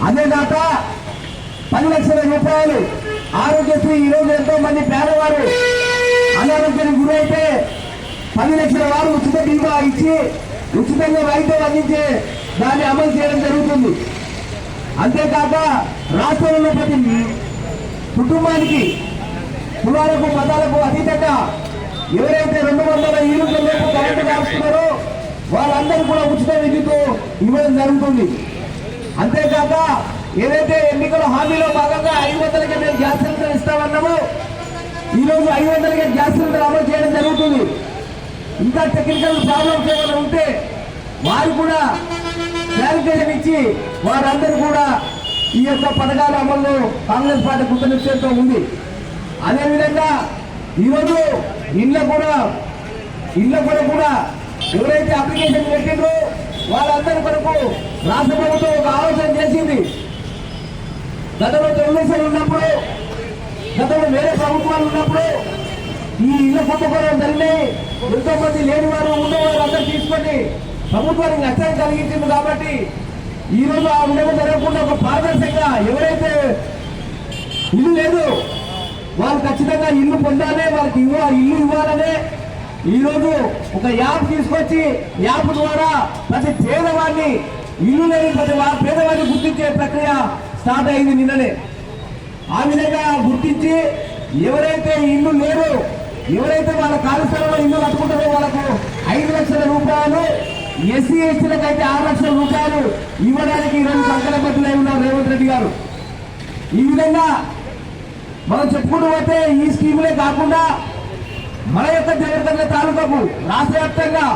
అదేగాక 10 లక్షల రూపాయలు ఆరోగ్యశ్రీ. ఈరోజు ఎంతో మంది పేదవారు అనారోగ్యానికి గురైతే 10 లక్షల వారు ఉచిత బీమా ఇచ్చి ఉచితంగా వైద్యం అందించే దాన్ని అమలు చేయడం జరుగుతుంది. అంతేకాక రాష్ట్రంలో ప్రతి కుటుంబానికి కులాలకు మతాలకు అతీతంగా ఎవరైతే 200 యూనిట్ల లోపు కరెంటు కాస్తున్నారో వాళ్ళందరూ కూడా ఉచిత విద్యుత్ ఇవ్వడం జరుగుతుంది. అంతేకాక ఏదైతే ఎన్నికల హామీలో భాగంగా 500కి మేము గ్యాస్ సిలిండర్ ఇస్తామన్నామో ఈరోజు 500కి గ్యాస్ సిలిండర్ అమలు చేయడం జరుగుతుంది. ఇంకా టెక్నికల్ ప్రాబ్లమ్స్ ఏమైనా ఉంటే వారు కూడా క్లారిఫికేషన్ ఇచ్చి వారందరూ కూడా ఈ యొక్క పథకాల అమల్లో కాంగ్రెస్ పార్టీ కృతనిశ్చయంతో ఉంది. అదేవిధంగా ఈరోజు ఇళ్ళ కూడా ఎవరైతే అప్లికేషన్ పెట్టిండ్రో వాళ్ళందరి కొరకు రాష్ట్ర ప్రభుత్వం ఒక ఆలోచన చేసింది. గతంలో తెలుగుదేశం ఉన్నప్పుడు, గతంలో వేరే ప్రభుత్వాలు ఉన్నప్పుడు ఈ ఇళ్ల కుంభకోణం జరిగినాయి. ఎంతో మంది లేని వారు ఉన్నవారు అందరూ తీసుకొని ప్రభుత్వానికి నష్టం కలిగించింది. కాబట్టి ఈ రోజు ఆ విధంగా జరగకుండా ఒక పారదర్శకంగా ఎవరైతే ఇల్లు లేదు వాళ్ళు ఖచ్చితంగా ఇల్లు పొందాలి, వాళ్ళకి ఇల్లు ఇవ్వాలనే ఈరోజు ఒక యాప్ తీసుకొచ్చి యాప్ ద్వారా ప్రతి పేదవాడిని ఇల్లు లేని ప్రతి పేదవాడిని గుర్తించే ప్రక్రియ స్టార్ట్ అయింది నిన్ననే. ఆ విధంగా గుర్తించి ఎవరైతే ఇల్లు లేరు, ఎవరైతే వాళ్ళ కార్యస్థలంలో ఇల్లు కట్టుకుంటారో వాళ్ళకు 5 లక్షల రూపాయలు, ఎస్సీ ఎస్టీలకు అయితే 6 లక్షల రూపాయలు ఇవ్వడానికి ఈరోజు సంకల్పబద్ధులై ఉన్నారు రేవంత్ రెడ్డి గారు. ఈ విధంగా మనం చెప్పుకుంటూ పోతే ఈ స్కీములే కాకుండా మన యొక్క జగన్ తాలూకాకు రాష్ట్ర వ్యాప్తంగా